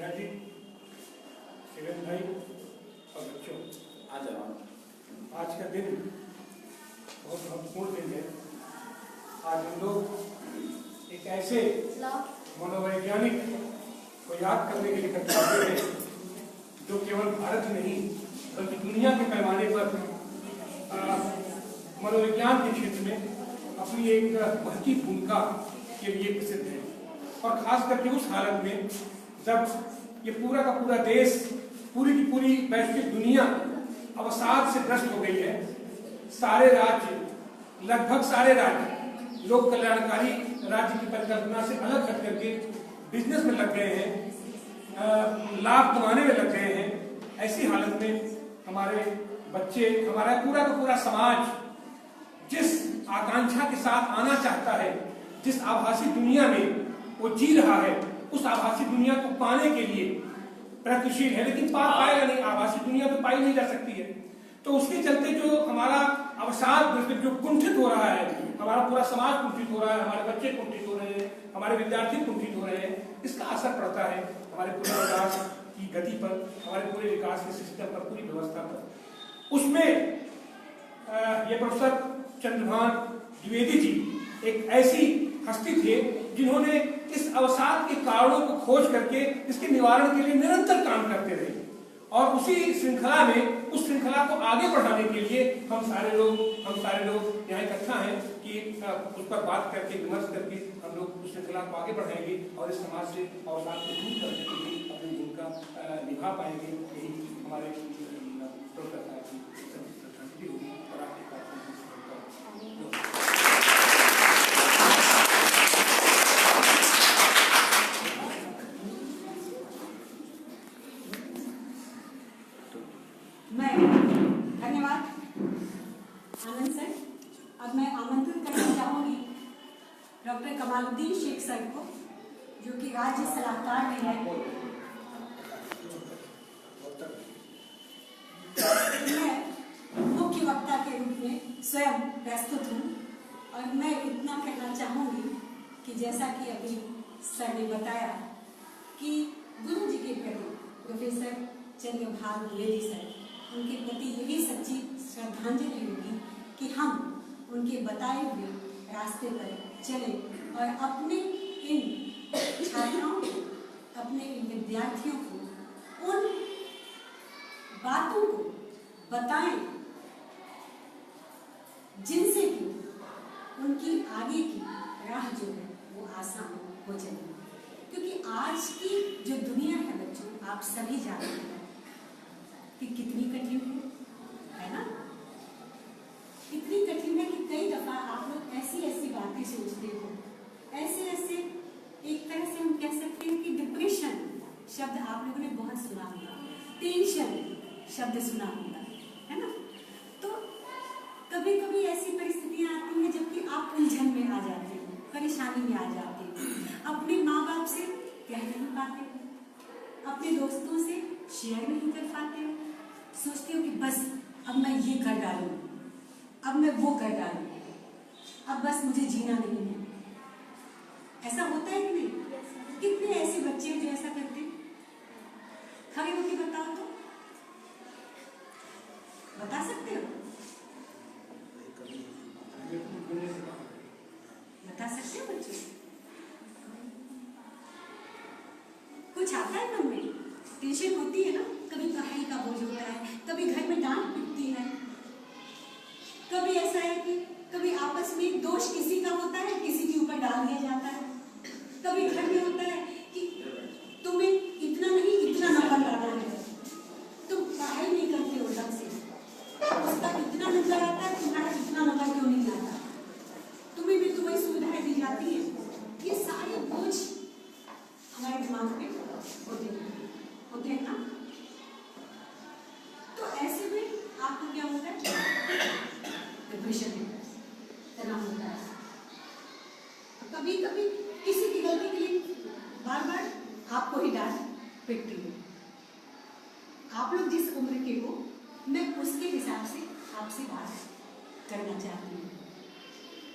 नेहा जी, शिवेन भाई और बच्चों, आज का दिन बहुत महत्वपूर्ण दिन है। आज हम लोग एक ऐसे मनोवैज्ञानिक को याद करने के लिए इकट्ठा हुए हैं जो केवल भारत ही नहीं बल्कि दुनिया के पैमाने पर मनोविज्ञान के क्षेत्र में अपनी एक महती भूमिका के लिए प्रसिद्ध है। और खास करके उस हालत में जब ये पूरा का पूरा देश, पूरी की पूरी वैश्विक दुनिया अवसाद से ग्रस्त हो गई है। सारे राज्य, लगभग सारे राज्य लोक कल्याणकारी राज्य की परिकल्पना से अलग हट करके बिजनेस में लग गए हैं, लाभ कमाने में लग गए हैं। ऐसी हालत में हमारे बच्चे, हमारा पूरा का पूरा समाज जिस आकांक्षा के साथ आना चाहता है, जिस आभासी दुनिया में वो जी रहा है, उस आभासी दुनिया को पाने के लिए प्रयत्नशील है, लेकिन पाएगा नहीं। आभासी दुनिया तो पाई नहीं जा सकती है। तो उसके चलते जो हमारा अवसाद जो कुंठित हो रहा है, हमारा पूरा समाज कुंठित हो रहा है, हमारे बच्चे कुंठित हो रहे हैं, हमारे विद्यार्थी कुंठित हो रहे हैं, इसका असर पड़ता है हमारे पूरे विकास की गति पर, हमारे पूरे विकास के सिस्टम पर, पूरी व्यवस्था पर। उसमें ये प्रोफेसर चंद्रभान द्विवेदी जी एक ऐसी हस्ती थे जिन्होंने इस अवसाद के कारणों को खोज करके इसके निवारण के लिए निरंतर काम करते रहे। और उसी श्रृंखला में, उस श्रृंखला को आगे बढ़ाने के लिए हम सारे लोग यहाँ इकट्ठा हैं कि उस पर बात करके, विमर्श करके हम लोग उस श्रृंखला को आगे बढ़ाएंगे और इस समाज से अवसाद को दूर करने के लिए अपनी भूमिका निभा पाएंगे। यही हमारे प्रोफेसर साहब की श्रद्धांजलि होगी। और आपके धन्यवाद आनंद सर। अब मैं आमंत्रित करना चाहूंगी डॉक्टर कमालुद्दीन शेख सर को, जो कि राज्य सलाहकार में है। मैं मुख्य वक्ता के रूप में स्वयं प्रस्तुत हूँ और मैं इतना कहना चाहूंगी कि जैसा कि अभी सर ने बताया कि गुरु जी के प्रति प्रोफेसर चंद्रभान द्विवेदी सर, उनके प्रति यही सच्ची श्रद्धांजलि होगी कि हम उनके बताए हुए रास्ते पर चले और अपने इन छात्राओं को, अपने इन विद्यार्थियों को उन बातों को बताएं जिनसे कि उनकी आगे की राह जो है वो आसान हो जाए। क्योंकि आज की जो दुनिया है बच्चों, आप सभी जानते हैं कि कितनी कठिन है ना? इतनी कठिन है कि कई दफा आप लोग ऐसी बातें सोचते हो, ऐसे एक तरह से हम कह सकते हैं कि डिप्रेशन शब्द आप लोगों ने बहुत सुना होगा, टेंशन शब्द सुना होगा, है ना? तो कभी कभी ऐसी परिस्थितियां आती हैं जबकि आप उलझन में आ जाते हो, परेशानी में आ जाते हो, अपने माँ बाप से कह नहीं पाते हो, अपने दोस्तों से शेयर नहीं कर पाते हो, सोचते हो कि बस अब मैं ये कर डालूं, अब मैं वो कर डालूं, अब बस मुझे जीना नहीं है। ऐसा होता है कि नहीं? कितने ऐसे बच्चे हैं जो ऐसा करते हैं? खड़े होकर बताओ तो, बता सकते हो? बता सकते हो बच्चों? कुछ आता है मन में? टेंशन होती है ना? कभी पढ़ाई का बोझ होता है, कभी घर में डांट पिटती है, कभी ऐसा है कि कभी आपस में दोष किसी का होता है, किसी के ऊपर डाल दिया जाता है, कभी घर में होता है कि तुम्हें इतना नहीं इतना नंबर लाना है, तुम पढ़ाई नहीं करते हो ढंग से, उसका इतना नंबर आता है, तुम्हारा इतना नंबर क्यों नहीं आता, तुम्हें भी तुम्हें सुविधाएं दी जाती है। ये सारे बोझ हमारे दिमाग में होते हैं ना? तो ऐसे में आपको क्या होता है? डिप्रेशन तनाव होता है। कभी कभी किसी की गलती के लिए बार बार आपको ही डांट पिटती है। आप लोग जिस उम्र के हो, मैं उसके हिसाब से आपसे बात करना चाहती हूँ।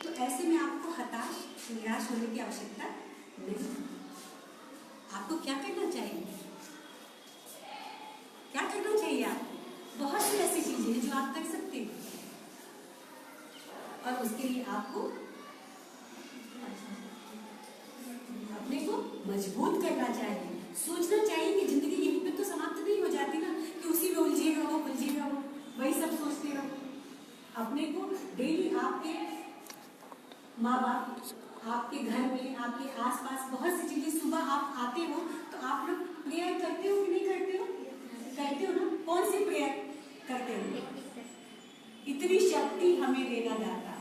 तो ऐसे में आपको हताश निराश होने की आवश्यकता नहीं। आपको क्या करना चाहिए? चाहिए आपको? बहुत सी ऐसी चीजें हैं जो आप कर सकते हैं, और उसके लिए आपको अपने को मजबूत करना चाहिए। सोचना चाहिए कि जिंदगी यहीं पे तो समाप्त नहीं हो जाती ना, कि उसी में उलझे रहो वही सब सोचते रहो। अपने को डेली आपके माँ बाप, आपके घर में, आपके आसपास बहुत सी चीजें, सुबह आप आते हो तो आप लोग प्रेयर करते हो कि नहीं करते हो? करते हो ना? कौन सी प्रेयर करते हो? इतनी शक्ति हमें देना दाता।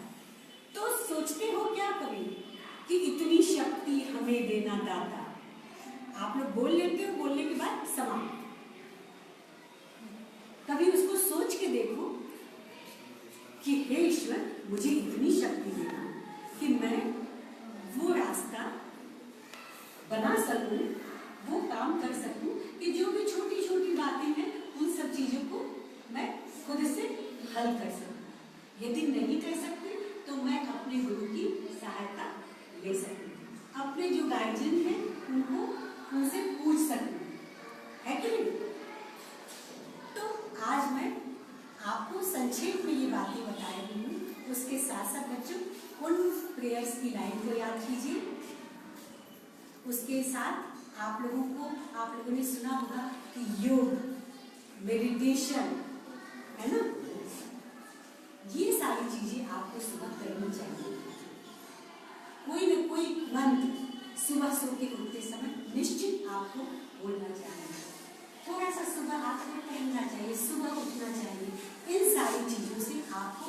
तो सोचते हो क्या कभी कि इतनी शक्ति हमें देना दाता? आप लोग बोल लेते हो, बोलने के बाद समाप्त। कभी उसको सोच के देखो कि हे ईश्वर, मुझे इतनी शक्ति देना कि मैं वो रास्ता बना सकूं, वो काम कर सकूं, कि जो भी छोटी छोटी बातें हैं उन सब चीजों को मैं खुद से हल कर सकूं। यदि नहीं कर सकती तो मैं अपने गुरु की सहायता ले सकूं, अपने जो गार्जियन हैं उनसे पूछ सकूं, है कि नहीं? तो आज मैं आपको संक्षेप में ये बातें बता रही हूँ। उसके साथ साथ बच्चों उन प्रेयर्स की लाइन को याद कीजिए। उसके साथ आप लोगों ने सुना होगा कि योग, मेडिटेशन, है ना, ये सारी चीजें आपको सुबह करनी चाहिए। कोई न कोई मंत्र सुबह सो के उठते समय निश्चित आपको बोलना चाहिए। थोड़ा सा सुबह आपको टहलना चाहिए, सुबह उठना चाहिए। इन सारी चीजों से आपको,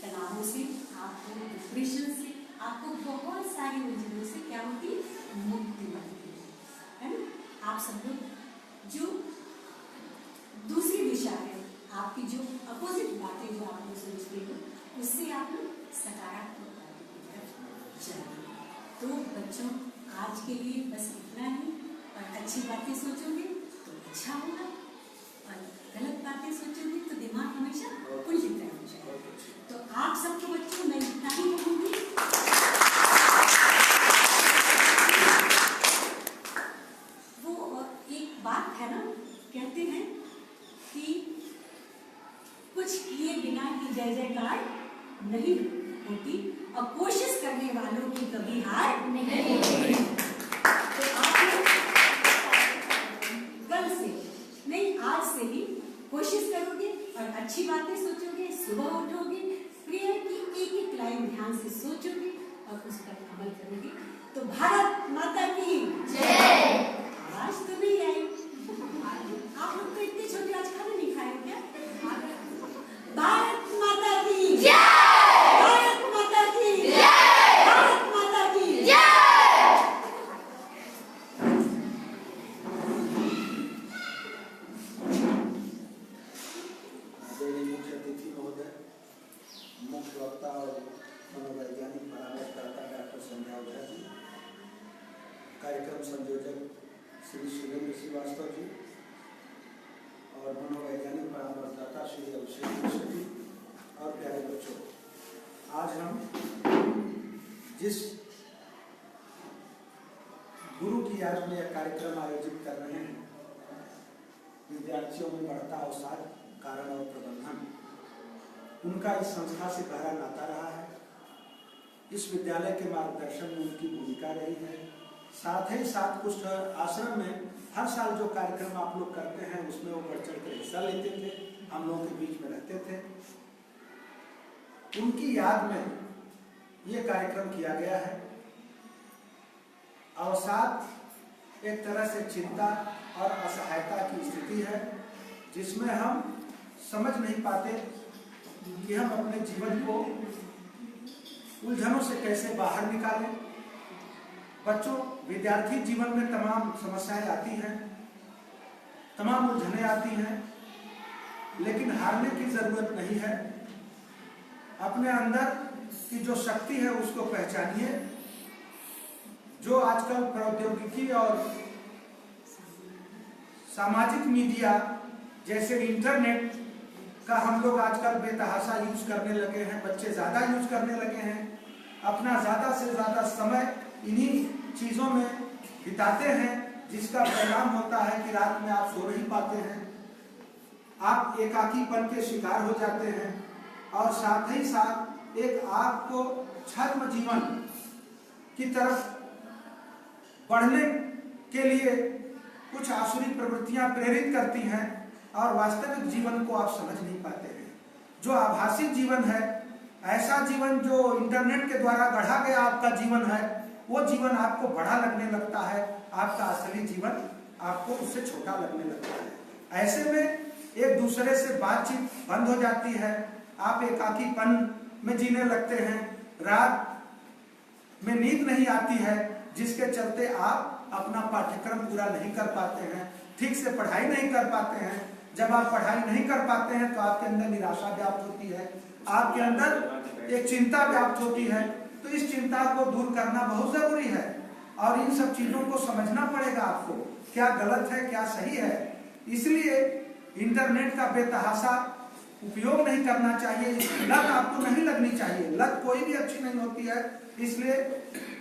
तनावों से, आपको डिप्रेशन से, आपको बहुत सारी उलझनों से क्या होती है? मुक्ति मिलती है ना? आप सब लोग जो दूसरी दिशा है, आपकी जो अपोजिट बातें जो आप लोग सोचते हो, उससे आप लोग सकारात्मक बातों की तरफ जाइए। तो बच्चों आज के लिए बस इतना ही। और अच्छी बातें सोचोगे तो अच्छा होगा, और गलत बातें सोचोगे तो दिमाग हमेशा उल्टी तरफ जाएगा। तो आप सबको बच्चों मैं इतना ही कहूँगी। वो एक बात है ना, कहते हैं कि कुछ किए बिना की जय जयकार नहीं होती, और कोशिश करने वालों की कभी हार नहीं होती। तो आप लोग कल से नहीं, आज से ही कोशिश करोगे और अच्छी बातें सोचोगे, सुबह उठोगे, प्रेयर की एक एक लाइन ध्यान से सोचोगे और उस पर अमल करोगे, तो भारत माता की जय। आवाज तो नहीं आई। आप लोग तो इतने छोटे, आज खाना नहीं खाए हो क्या? भारत माता की जय, भारत माता की जय, भारत माता की जय। मुख्य अतिथि महोदय, मुख्य वक्ता और मनोवैज्ञानिक परामर्शदाता डॉक्टर संध्या ओझा जी, कार्यक्रम संयोजक श्री सुरेंद्र श्रीवास्तव जी और मनोवैज्ञानिक परामर्शदाता श्री अभिषेक मिश्र जी, और प्यारे बच्चों, आज हम जिस गुरु की याद में यह कार्यक्रम आयोजित कर रहे हैं, विद्यार्थियों में बढ़ता अवसाद, कारण और प्रबंधन, उनका इस संस्था से गहरा नाता रहा है। इस विद्यालय के मार्गदर्शन में उनकी भूमिका रही है। साथ ही साथ कुछ आश्रम में हर साल जो कार्यक्रम आप लोग करते हैं उसमें वो बढ़ चढ़ कर हिस्सा लेते थे, हम लोगों के बीच में रहते थे। उनकी याद में ये कार्यक्रम किया गया है। अवसाद एक तरह से चिंता और असहायता की स्थिति है, जिसमें हम समझ नहीं पाते कि हम अपने जीवन को उलझनों से कैसे बाहर निकालें। बच्चों, विद्यार्थी जीवन में तमाम समस्याएं आती हैं, तमाम उलझनें आती हैं, लेकिन हारने की जरूरत नहीं है। अपने अंदर की जो शक्ति है उसको पहचानिए। जो आजकल प्रौद्योगिकी और सामाजिक मीडिया जैसे इंटरनेट का हम लोग आजकल बेतहाशा यूज करने लगे हैं, बच्चे ज्यादा यूज करने लगे हैं, अपना ज्यादा से ज्यादा समय इन्हीं चीजों में बिताते हैं, जिसका परिणाम होता है कि रात में आप सो नहीं पाते हैं। आप एकाकीपन के शिकार हो जाते हैं और साथ ही साथ एक आपको छद्म जीवन की तरफ बढ़ने के लिए कुछ आसुरी प्रवृत्तियां प्रेरित करती हैं और वास्तविक जीवन को आप समझ नहीं पाते हैं। जो आभासी जीवन है, ऐसा जीवन जो इंटरनेट के द्वारा गढ़ा गया आपका जीवन है, वो जीवन आपको बड़ा लगने लगता है, आपका असली जीवन आपको उससे छोटा लगने लगता है। ऐसे में एक दूसरे से बातचीत बंद हो जाती है, आप एकाकीपन में जीने लगते हैं, रात में नींद नहीं आती है, जिसके चलते आप अपना पाठ्यक्रम पूरा नहीं कर पाते हैं, ठीक से पढ़ाई नहीं कर पाते हैं। जब आप पढ़ाई नहीं कर पाते हैं तो आपके अंदर निराशा व्याप्त होती है, आपके अंदर एक चिंता व्याप्त होती है। तो इस चिंता को दूर करना बहुत जरूरी है और इन सब चीजों को समझना पड़ेगा आपको, क्या गलत है क्या सही है। इसलिए इंटरनेट का बेतहाशा उपयोग नहीं करना चाहिए, लत आपको नहीं लगनी चाहिए, लत कोई भी अच्छी नहीं होती है। इसलिए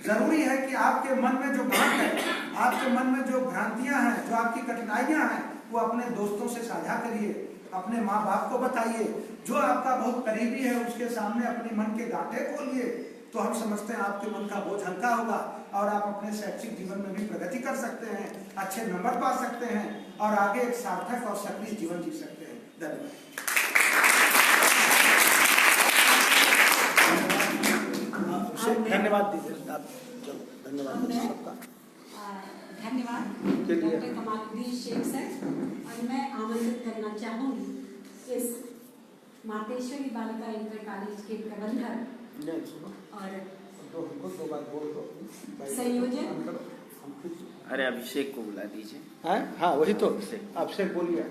जरूरी है कि आपके मन में जो बात है, आपके मन में जो भ्रांतियां हैं, जो आपकी कठिनाइयां हैं, वो अपने दोस्तों से साझा करिए, अपने माँ बाप को बताइए, जो आपका बहुत करीबी है उसके सामने अपने मन के गांठे खोलिए, तो हम समझते हैं आपके मन का बोझ हल्का होगा और आप अपने शैक्षिक जीवन में भी प्रगति कर सकते हैं, अच्छे नंबर पा सकते हैं और आगे एक सार्थक और सक्रिय जीवन जी सकते हैं। धन्यवाद। धन्यवाद दीजिए आप। धन्यवाद सबका। धन्यवाद डॉक्टर कमालुद्दीन शेख सर। और मैं आमंत्रित करना चाहूँगी इस मातेश्वरी बालिका इंटर कॉलेज के प्रबंधक और संयोजक अरे अभिषेक को बुला दीजिए। हाँ वही तो, अभिषेक बोलिए।